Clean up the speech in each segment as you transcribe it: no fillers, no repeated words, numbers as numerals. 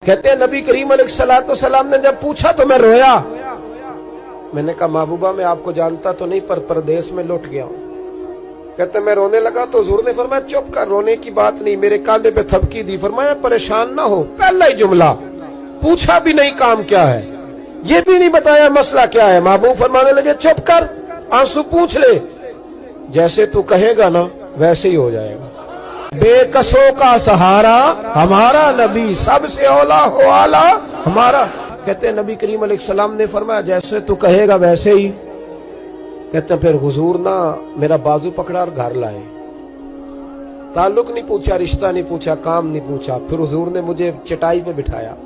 कहते हैं नबी करीम अलैहिस्सलाम ने जब पूछा तो मैं रोया। मैंने कहा महबूबा मैं आपको जानता तो नहीं पर परदेश में लौट गया हूं। कहते मैं रोने लगा तो हुजूर ने फरमाया चुप कर, रोने की बात नहीं। मेरे कांधे पे थपकी दी, फरमाया परेशान ना हो। पहला ही जुमला, पूछा भी नहीं काम क्या है, ये भी नहीं बताया मसला क्या है। महबूब फरमाने लगे चुप कर, आंसू पूछ ले, जैसे तू कहेगा ना वैसे ही हो जाएगा। बेकसों का सहारा हमारा नबी, सबसे औला हो आला हमारा। कहते हैं नबी करीम अलैहिस्सलाम ने फरमाया जैसे तू कहेगा वैसे ही। कहते हैं फिर हुजूर ना मेरा बाजू पकड़ा और घर लाए। ताल्लुक नहीं पूछा, रिश्ता नहीं पूछा, काम नहीं पूछा। फिर हुजूर ने मुझे चटाई पे बिठाया।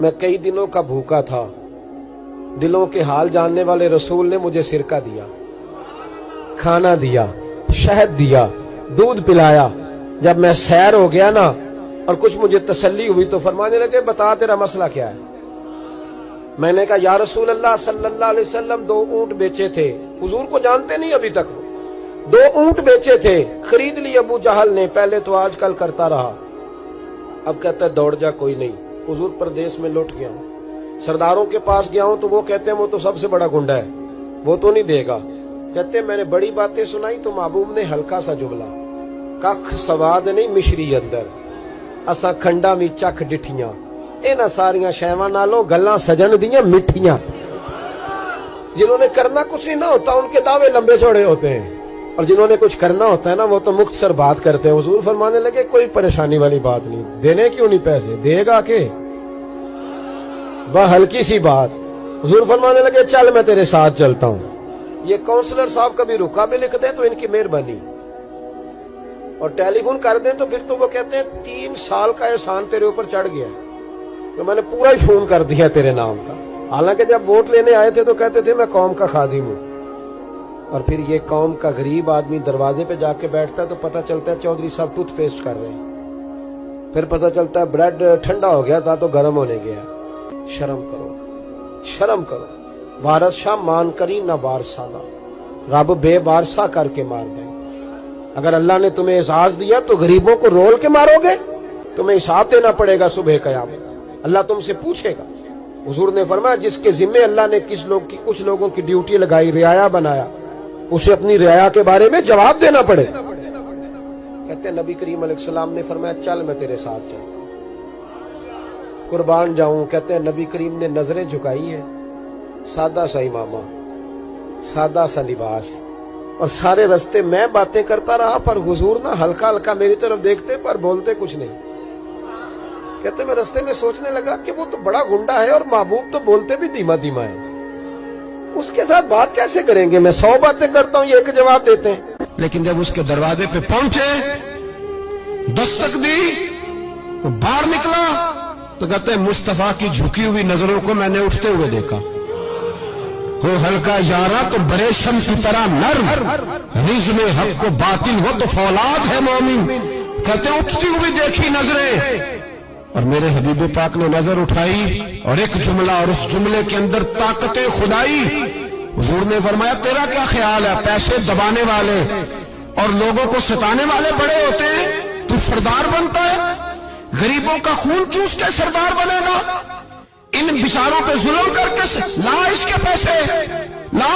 मैं कई दिनों का भूखा था। दिलों के हाल जानने वाले रसूल ने मुझे सिरका दिया, खाना दिया, शहद दिया, दूध पिलाया। जब मैं सैर हो गया ना और कुछ मुझे तसल्ली हुई तो फरमाने लगे बता तेरा मसला क्या है। मैंने कहा या रसूल अल्लाह सल्लल्लाहु अलैहि वसल्लम 2 ऊंट बेचे थे। हुजूर को जानते नहीं अभी तक। 2 ऊंट बेचे थे, खरीद ली अबू जहल ने। पहले तो आजकल करता रहा, अब कहता है दौड़ जा, कोई नहीं। हुजूर प्रदेश में लौट गया हूं, सरदारों के पास गया हूं तो वो कहते हैं वो तो सबसे बड़ा गुंडा है, वो तो नहीं देगा। कहते हैं मैंने बड़ी बातें सुनाई तो महबूब ने हल्का सा जुमला, कख सवाद नहीं मिश्री अंदर, असा खंडा भी चख डिठियां, इन्हां सारियां शैवां नालों गल्लां सजन दियां मिठियां। जिन्होंने करना कुछ नहीं ना होता उनके दावे लंबे चौड़े होते हैं, और जिन्होंने कुछ करना होता है ना वो तो मुख्तसर बात करते हैं। हुजूर फरमाने लगे कोई परेशानी वाली बात नहीं, देने क्यों नहीं पैसे, देगा के वह हल्की सी बात। हुजूर फरमाने लगे चल मैं तेरे साथ चलता हूं। ये काउंसलर साहब कभी रुका भी लिख दें तो इनकी मेहरबानी, और टेलीफोन कर दें तो फिर तो वो कहते हैं 3 साल का एहसान तेरे ऊपर चढ़ गया, तो मैंने पूरा ही फोन कर दिया तेरे नाम का। हालांकि जब वोट लेने आए थे तो कहते थे मैं कौम का खादिम हूं, और फिर ये कौम का गरीब आदमी दरवाजे पे जाके बैठता है तो पता चलता है चौधरी साहब टूथपेस्ट कर रहे हैं, फिर पता चलता है ब्रेड ठंडा हो गया था तो गर्म होने गया। शर्म करो, शर्म करो। वारस शाह मान करी ना वारसाना, रब बेवारसा करके मार दे। अगर अल्लाह ने तुम्हें एजाज दिया तो गरीबों को रोल के मारोगे, तुम्हें हिसाब देना पड़ेगा सुबह कयामत, अल्लाह तुमसे पूछेगा। हुजूर ने फरमाया जिसके जिम्मे अल्लाह ने कुछ लोगों की ड्यूटी लगाई, रियाया बनाया, उसे अपनी रियाया के बारे में जवाब देना पड़े। कहते हैं नबी करीम अलैहिस्सलाम ने फरमाया चल मैं तेरे साथ चलता हूं, कुर्बान जाऊं। कहते हैं नबी करीम ने नजरें झुकाई हैं, सादा सा इमामा, सादा सा लिबास, और सारे रास्ते मैं बातें करता रहा पर हुजूर ना हल्का हल्का मेरी तरफ देखते पर बोलते कुछ नहीं। कहते मैं रास्ते में सोचने लगा कि वो तो बड़ा गुंडा है और महबूब तो बोलते भी धीमा धीमा है, उसके साथ बात कैसे करेंगे। मैं 100 बातें करता हूं, ये एक जवाब देते हैं। लेकिन जब उसके दरवाजे पे पहुंचे, दस्तक दी, वो बाहर निकला तो कहते हैं मुस्तफा की झुकी हुई नजरों को मैंने उठते हुए देखा। हो हल्का यारा तो बरेशम की तरह नर्म, रिज़्म हक को बातिल हो तो फौलाद है मोमिन। कहते उठती हुई देखी नजरें, और मेरे हबीब पाक ने नजर उठाई और एक जुमला, और उस जुमले के अंदर ताकत खुदाई। हुजूर ने फरमाया तेरा क्या ख्याल है, पैसे दबाने वाले और लोगों को सताने वाले बड़े होते हैं, तू सरदार बनता है, गरीबों का खून चूस के सरदार बनेगा। इन बिचारों पे जुल्म करके ला इसके पैसे ला।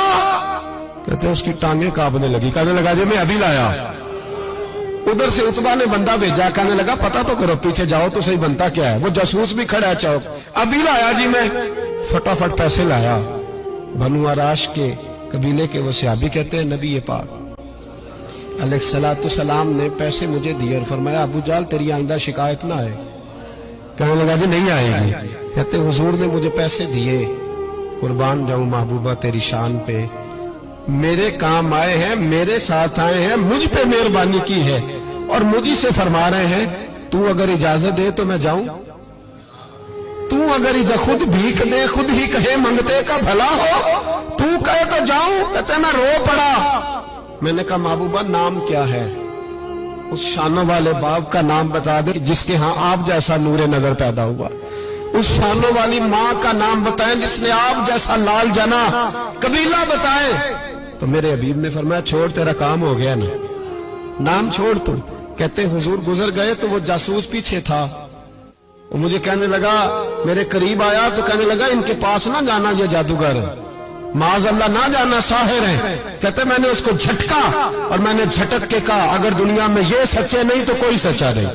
कहते उसकी टांगे कांपने लगी, कहने लगा जी मैं अभी लाया। उधर से उतबा ने बंदा भेजा, कहने लगा पता तो करो, पीछे जाओ तो सही बनता क्या है। वो जासूस भी खड़ा है चौक, अभी लाया जी मैं। फटाफट पैसे लाया। बनु आराश के कबीले के वो सहाबी कहते हैं नबी पाक अलैहिस्सलाम ने पैसे मुझे दिए और फरमाया अबू जाल तेरी आइंदा शिकायत ना आए। कहने लगा जी नहीं आएगी। कहते हुजूर ने मुझे पैसे दिए, कुर्बान जाऊं महबूबा तेरी शान पे, मेरे काम आए हैं, मेरे साथ आए हैं, मुझ पे मेहरबानी की है, और मुझी से फरमा रहे हैं तू अगर इजाजत दे तो मैं जाऊं, तू अगर खुद भीख दे, खुद ही कहे मंगते का भला हो, तू कहे तो जाऊं। कहते मैं रो पड़ा। मैंने कहा महबूबा नाम क्या है। उस शानों वाले बाप का नाम बता दे जिसके यहाँ आप जैसा नूरे नजर पैदा हुआ। उस शानों वाली माँ का नाम बताएं जिसने आप जैसा लाल जना। कबीला बताएं। तो मेरे हबीब ने फरमाया छोड़ तेरा काम हो गया ना, नाम छोड़ तू। कहते हुजूर गुजर गए तो वो जासूस पीछे था, वो मुझे कहने लगा, मेरे करीब आया तो कहने लगा इनके पास ना जाना, ये जादूगर माज अल्लाह ना जाना, साहिर है। कहते मैंने उसको झटका और मैंने झटक के कहा, अगर दुनिया में ये सच्चे नहीं तो कोई सच्चा नहीं,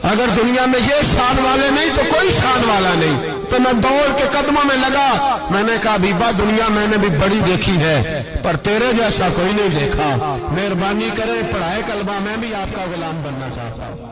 अगर दुनिया में ये शान वाले नहीं तो कोई शान वाला नहीं। तो मैं दौड़ के कदमों में लगा, मैंने कहा बीबा दुनिया मैंने भी बड़ी देखी है पर तेरे जैसा कोई नहीं देखा, मेहरबानी करें पढ़ाए कलमा, मैं भी आपका गुलाम बनना चाहता हूं।